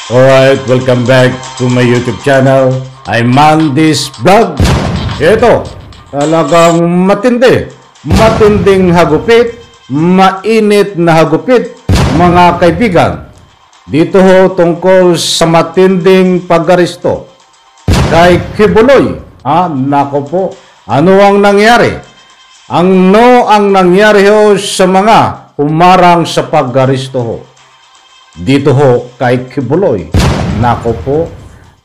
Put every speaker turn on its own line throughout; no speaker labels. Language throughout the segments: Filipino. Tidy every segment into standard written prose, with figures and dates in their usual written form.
Alright, welcome back to my YouTube channel. I'm Mandis Vlog. Ito, talagang matinding hagupit, mainit na hagupit, mga kaibigan. Dito ho tungkol sa matinding pag-aresto kay Kibuloy. Nako po, ano ang nangyari? Ang nangyari ho sa mga humarang sa pag-aresto ho. Dito ho kay Kibuloy. Nako po.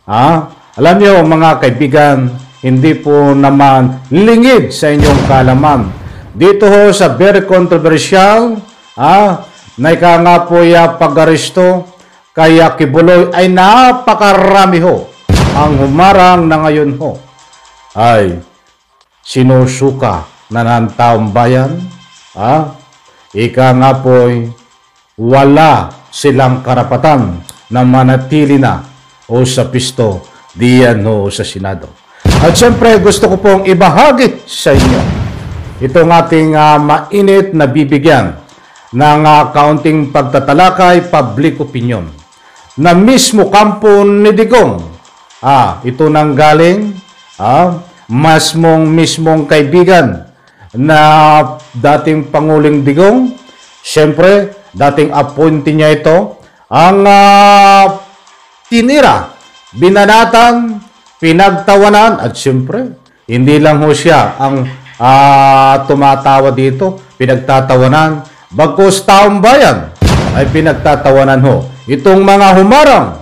Alam niyo mga kaibigan, hindi po naman lingid sa inyong kaalaman. Dito ho sa very controversial, na ika nga po pag-aresto kaya Kibuloy ay napakarami ho. Ang humarang na ngayon ho ay sinusuka na ng taong bayan. Ika nga po wala silang karapatan na manatili na o sa pisto diyan o sa Senado. At siyempre gusto ko pong ibahagi sa inyo itong ating mainit na bibigyan ng kaunting pagtatalakay, public opinion na mismo kampo ni Digong. Ito nang galing mismong kaibigan na dating Pangulong Digong. Siyempre dating appointee niya ito, ang tinira, binanatan, pinagtawanan, at siyempre, hindi lang ho siya ang tumatawa dito, pinagtatawanan, bagkus taong bayan ay pinagtatawanan ho. Itong mga humarang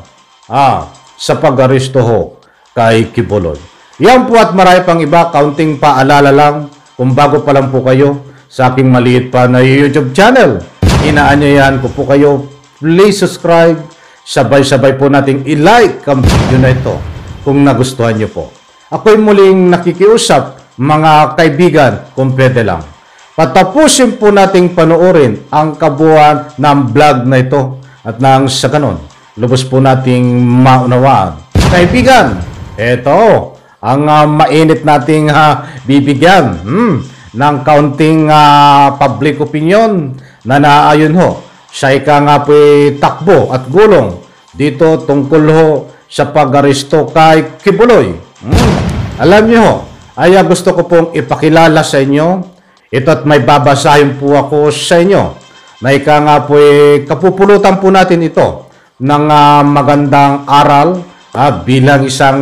sa pag-aresto ho kay Kibuloy. Yan po at marami pang iba, kaunting paalala lang, kung bago pa lang po kayo sa aking maliit pa na YouTube channel. Inaanyayahan ko po kayo, please subscribe, sabay-sabay po nating i-like ang video na ito kung nagustuhan nyo po. Ako'y muling nakikiusap mga kaibigan kung pwede lang. Patapusin po nating panoorin ang kabuuan ng vlog na ito at nang sa ganon, lubos po nating maunawaan. Kaibigan, ito ang mainit nating bibigyan ng kaunting public opinion na naayon ho sa ika nga po'y takbo at gulong dito tungkol ho sa pag-aresto kay Kibuloy. Alam niyo ho, gusto ko pong ipakilala sa inyo ito at may babasahin po ako sa inyo na ika nga po'y kapupulutan po natin ito ng magandang aral bilang isang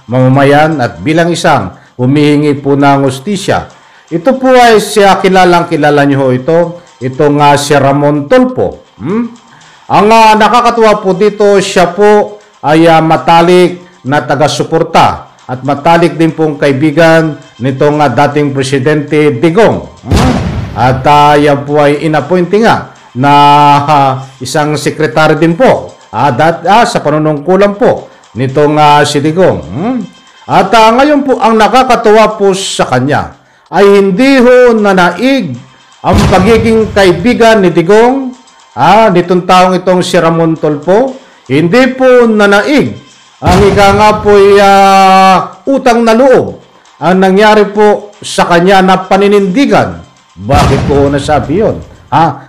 mamamayan at bilang isang humihingi po ng hustisya. Ito po ay siya kilala niyo ho itong si Ramon Tulfo. Ang nakakatuwa po dito, siya po ay matalik na taga-suporta at matalik din pong kaibigan nitong dating Presidente Digong. At yan po ay inappointing nga na isang sekretary din po sa panunungkulan po nitong si Digong. At ngayon po ang nakakatuwa po sa kanya ay hindi ho nanaig ang pagiging kaibigan ni Digong, nitong taong itong si Ramon Tulfo, hindi po nanaig. Ang ika nga po utang na loob ang nangyari po sa kanya na paninindigan. Bakit ko nasabi yun?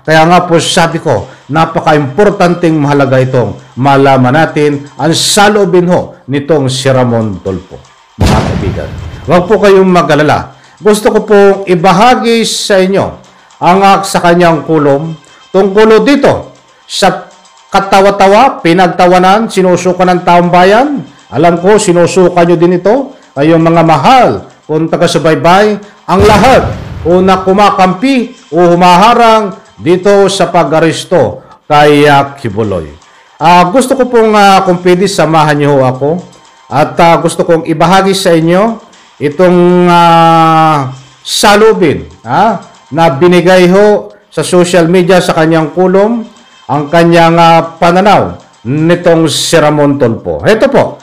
Kaya nga po sabi ko, napaka-importanting mahalaga itong malaman natin ang saloobin ho nitong si Ramon Tulfo. Mga kaibigan, huwag po kayong mag-alala. Gusto ko pong ibahagi sa inyo ang sa kanyang kulong tungkol dito sa katawa-tawa, pinagtawanan, sinusuka ng taong bayan. Alam ko, sinusuka nyo din ito. Kayong mga mahal, kung taga-subaybay, ang lahat o na kumakampi o humaharang dito sa pag-aresto kay Kibuloy. Gusto ko pong kung pwede samahan nyo ako at gusto kong ibahagi sa inyo itong salubin na binigay ho sa social media sa kanyang kulong ang kanyang pananaw nitong si Ramon Tulfo. Ito po,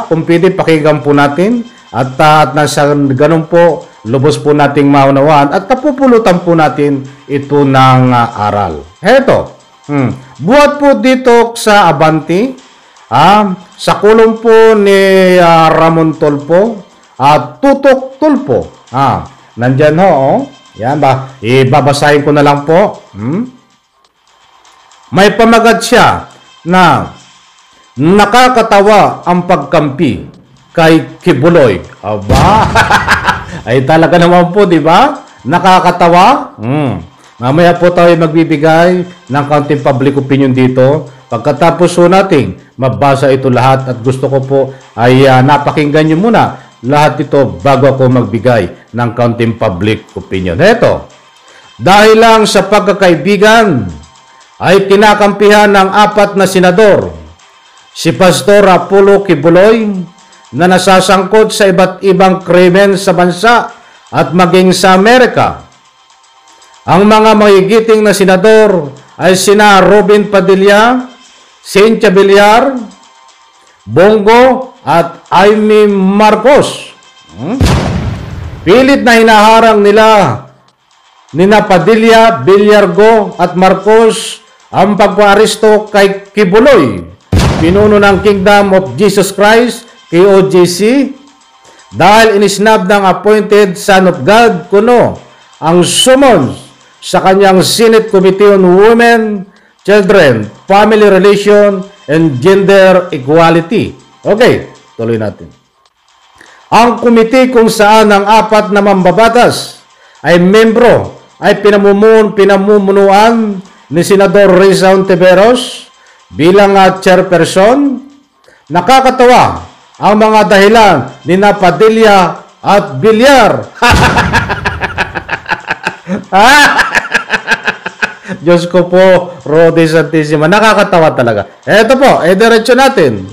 kung pwede pakinggan po natin at nasa ganun po, lubos po nating maunawaan at kapupulutan po natin ito ng aral. Ito, buhat po dito sa Abante, sa kulong po ni Ramon Tulfo at Tutok Tulfo. Nandyan ho, yan ba? Ibabasahin ko na lang po. May pamagat siya na nakakatawa ang pagkampi kay Kibuloy. Aba, ay talaga naman po, di ba? Nakakatawa. Mamaya po tayo magbibigay ng kaunting public opinion dito. Pagkatapos po nating mabasa ito lahat at gusto ko po ay napakinggan nyo muna lahat ito bago ako magbigay ng kaunting public opinion. Heto, dahil lang sa pagkakaibigan ay kinakampihan ng 4 na senador si Pastor Apollo Kibuloy na nasasangkot sa iba't ibang krimen sa bansa at maging sa Amerika. Ang mga magigiting na senador ay sina Robin Padilla, Cynthia Villar, Bongo at Amy Marcos. Pilit na hinaharang nina Padilla, Villargo at Marcos ang pagpaaresto kay Kibuloy, pinuno ng Kingdom of Jesus Christ, KOJC, dahil inisnab ng appointed Son of God kuno ang summons sa kanyang Senate Committee on Women, Children, Family Relation, and Gender Equality. Okay, tuloy natin. Ang komite kung saan ang 4 na mambabatas ay membro ay pinamumunuan ni Senador Risa Hontiveros bilang chairperson. Nakakatawa ang mga dahilan ni Padilla at Villar. Diyos ko po, Rodi Santissima. Nakakatawa talaga. Eto po, diretso natin.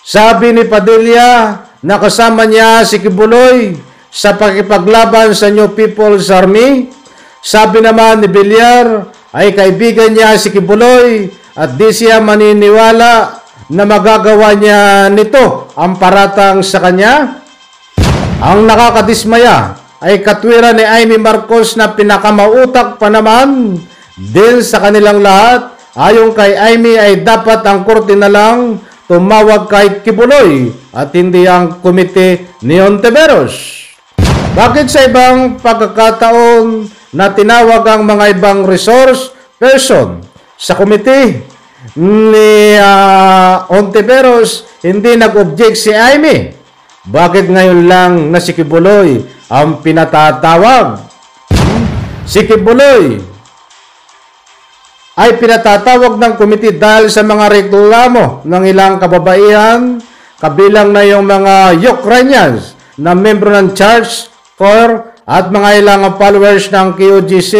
Sabi ni Padilla na kasama niya si Kibuloy sa pakipaglaban sa New People's Army. Sabi naman ni Villar ay kaibigan niya si Kibuloy at di siya maniniwala na magagawa niya nito ang paratang sa kanya. Ang nakakadismaya ay katwiran ni Amy Marcos na pinakamautak pa naman din sa kanilang lahat. Ayon kay Amy ay dapat ang korte na lang tumawag kay Kibuloy at hindi ang komite ni Hontiveros. Bakit sa ibang pagkakataon na tinawag ang mga ibang resource person sa komite ni Hontiveros hindi nag-object si Amy? Bakit ngayon lang na si Kibuloy ang pinatatawag? Si Kibuloy ay pinatatawag ng komite dahil sa mga reklamo ng ilang kababaihan, kabilang na yung mga Ukrainians na membro ng Church Corps at mga ilang followers ng KOJC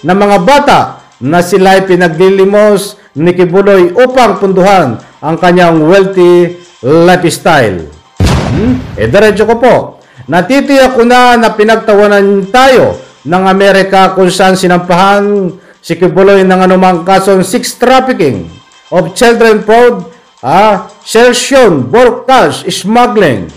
na mga bata na sila ay pinaglilimos ni Kibuloy upang punduhan ang kanyang wealthy lifestyle. Diretso ko po. Natitiyak ko na pinagtawanan tayo ng Amerika kung saan sinampahan si Kibuloy ng anumang kasong sex trafficking, of children fraud, extortion, bulk cash, smuggling.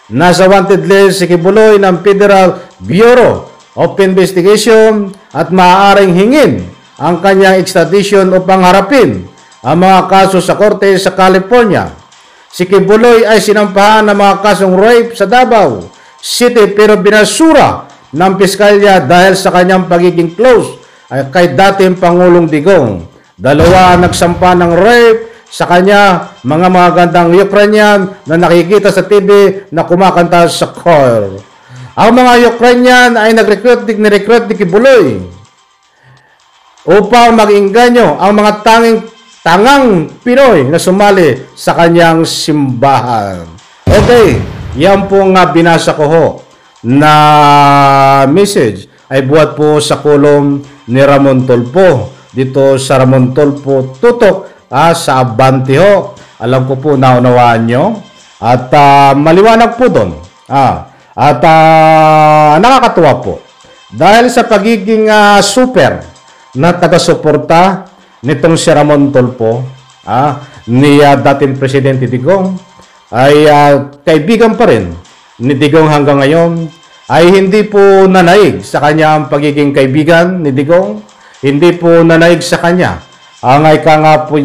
Nasa wanted list si Kibuloy ng Federal Bureau of Investigation at maaaring hingin ang kanyang extradition upang harapin ang mga kaso sa korte sa California. Si Kibuloy ay sinampahan ng mga kasong rape sa Davao City pero binasura ng piskalya dahil sa kanyang pagiging close ay kay dating Pangulong Digong. Dalawa nagsampa ng rape sa kanya, mga gandang Ukrainian na nakikita sa TV na kumakanta sa choir. Ang mga Ukrainian ay nirecruit ni Kibuloy upang mag-inganyo ang mga tangang Pinoy na sumali sa kanyang simbahan. Okay, yan po nga binasa ko ho na message ay buhat po sa kolom ni Ramon Tulfo. Dito sa Ramon Tulfo Tutok sa Abante ho. Alam ko po naunawaan nyo. At maliwanag po doon. Nakakatuwa po. Dahil sa pagiging super na taga-suporta nitong si Ramon Tulfo, ni dating Presidente Digong, ay kaibigan pa rin ni Digong hanggang ngayon, ay hindi po nanaig sa kanya ang pagiging kaibigan ni Digong, hindi po nanaig sa kanya ang ika nga po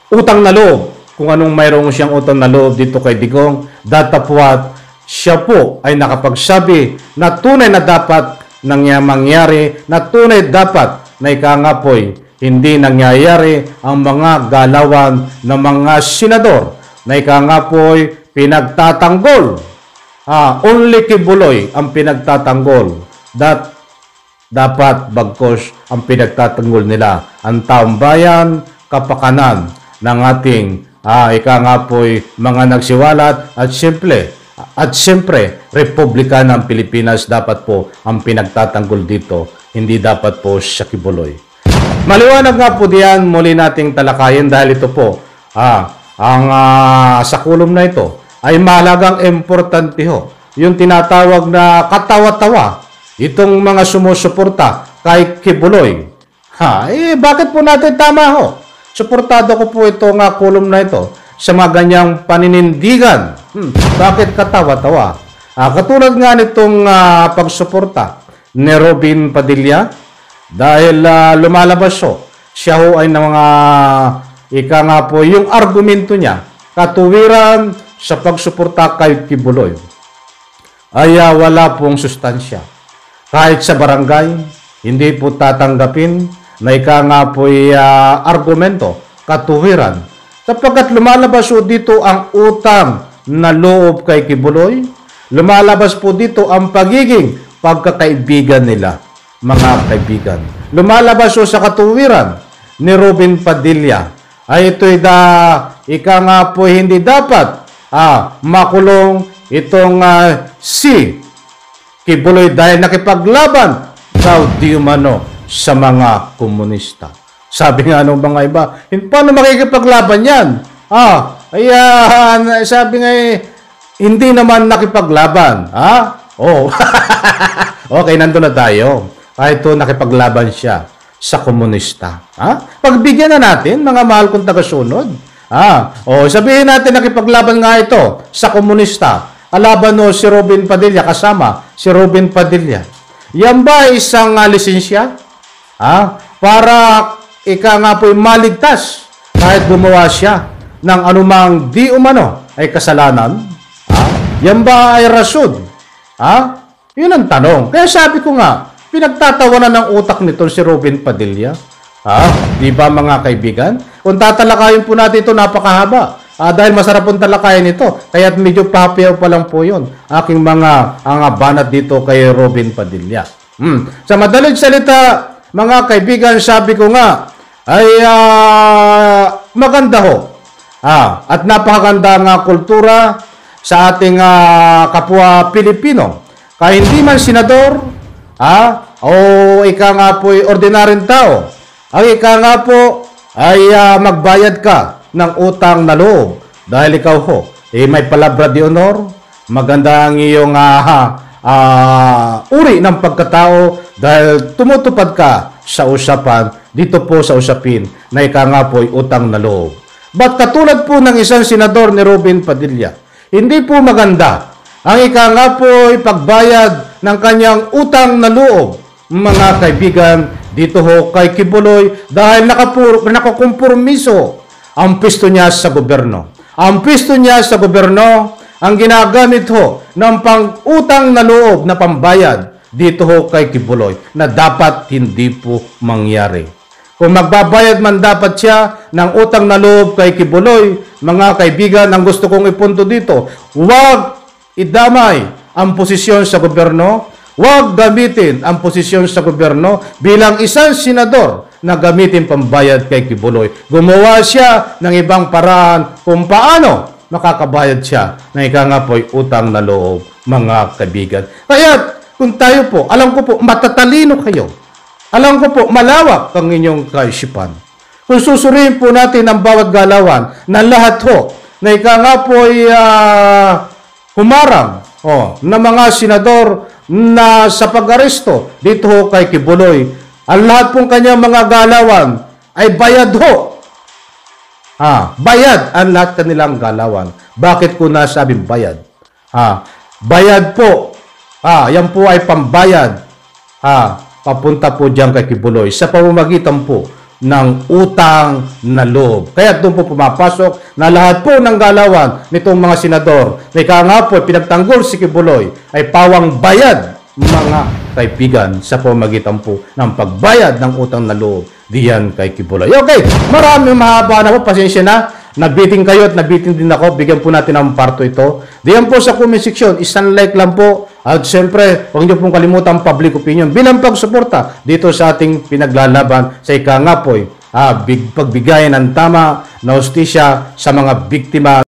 utang na loob, kung anong mayroong siyang utang na loob dito kay Digong, datapwat siya po ay nakapagsabi na tunay na dapat mangyari, na tunay dapat na ika nga po'y hindi nangyayari ang mga galawan ng mga senador na ika nga po'y pinagtatanggol. Only Kibuloy ang pinagtatanggol. Dapat bagkos ang pinagtatanggol nila ang taong bayan, kapakanan ng ating ika nga po'y mga nagsiwalat at siyempre Republika ng Pilipinas dapat po ang pinagtatanggol dito, hindi dapat po sa Kibuloy. Maliwanag nga po diyan, muli nating talakayin dahil ito po sa kulum na ito ay mahalagang importante ho yung tinatawag na katawa-tawa itong mga sumusuporta kay Kibuloy. Bakit po natin tama ho? Suportado ko po ito nga kulum na ito sa mga ganyang paninindigan. Bakit katawa-tawa? Katulad nga nitong pagsuporta ni Robin Padilla dahil lumalabas siya ho ay ng mga ika nga po yung argumento niya, katuwiran sa pagsuporta kay Kibuloy ay wala pong sustansya. Kahit sa barangay, hindi po tatanggapin na ika nga po argumento, katuwiran. Sapagkat lumalabas po dito ang utang na loob kay Kibuloy, lumalabas po dito ang pagiging pagkakaibigan nila, mga kaibigan. Lumalabas po sa katuwiran ni Robin Padilla ay ito'y ika nga po hindi dapat makulong itong si Kibuloy dahil nakipaglaban daw di umano sa mga komunista. Sabi nga nung mga iba, paano makikipaglaban yan? Sabi nga hindi naman nakipaglaban. Okay, nandun na tayo. Kahit ito nakipaglaban siya sa komunista. Pagbigyan na natin, mga mahal kong tagasunod. Sabihin natin nakipaglaban nga ito sa komunista. Alaban si Robin Padilla, kasama si Robin Padilla. Yan ba isang lisensya? Para ika nga po'y maligtas kahit gumawa siya ng anumang di umano ay kasalanan? Yan ba ay rason? Yun ang tanong. Kaya sabi ko nga, pinagtatawanan ng utak nito si Robin Padilla. Di ba mga kaibigan? Kung tatalakayin po natin ito, napakahaba. Dahil masarap pong talakayin ito. Kaya medyo pahapiyaw pa lang po yun. Aking mga banat dito kay Robin Padilla. Sa madaling salita, mga kaibigan, sabi ko nga, ay maganda ho. At napakaganda nga kultura sa ating kapwa Pilipino. Kaya hindi man senador, o ika nga po'y ordinaryong tao, ang ika nga po ay magbayad ka ng utang na loob. Dahil ikaw ho, may palabra de honor, maganda ang iyong uri ng pagkatao dahil tumutupad ka sa usapan, dito po sa usapin na ika nga po'y utang na loob. But katulad po ng isang senador ni Robin Padilla, hindi po maganda ang ika nga po'y pagbayad ng kanyang utang na loob, mga kaibigan, dito ho kay Kibuloy dahil nakakompromiso ang pisto niya sa gobyerno. Ang pisto niya sa gobyerno ang ginagamit ho ng pang-utang na loob na pambayad dito ho kay Kibuloy na dapat hindi po mangyari. Kung magbabayad man dapat siya ng utang na loob kay Kibuloy, mga kaibigan, ang gusto kong ipunto dito, huwag idamay ang posisyon sa gobyerno. Huwag gamitin ang posisyon sa gobyerno bilang isang senador na gamitin pambayad kay Kibuloy. Gumawa siya ng ibang paraan kung paano makakabayad siya ng ika nga po'y utang na loob, mga kaibigan. Kaya kung tayo po, alam ko po, matatalino kayo. Alam ko po, malawak ang inyong kaisipan. Kung susuriin po natin ang bawat galawan na lahat ho, na ika nga po'y humarang na mga senador na sa pag-aresto dito ho kay Kibuloy, ang lahat pong kanyang mga galawan ay bayad ho. Bayad ang lahat kanilang galawan. Bakit ko nasabing bayad? Bayad po. Yan po ay pambayad. Papunta po dyan kay Kibuloy sa pamamagitan po ng utang na loob. Kaya doon po pumapasok na lahat po ng galawan nitong mga senador na ika nga po pinagtanggol si Kibuloy ay pawang bayad, mga kaibigan, sa pamamagitan po ng pagbayad ng utang na loob diyan kay Kibuloy. Okay, maraming mahaba na po. Pasensya na. Nabiting kayo at nabiting din ako. Bigyan po natin ng parto ito. Diyan po sa comment section. Isang like lang po. At syempre, huwag niyo pong kalimutan ang public opinion bilang pagsuporta dito sa ating pinaglalaban sa ika nga po pagbigayan ng tama na hustisya sa mga biktima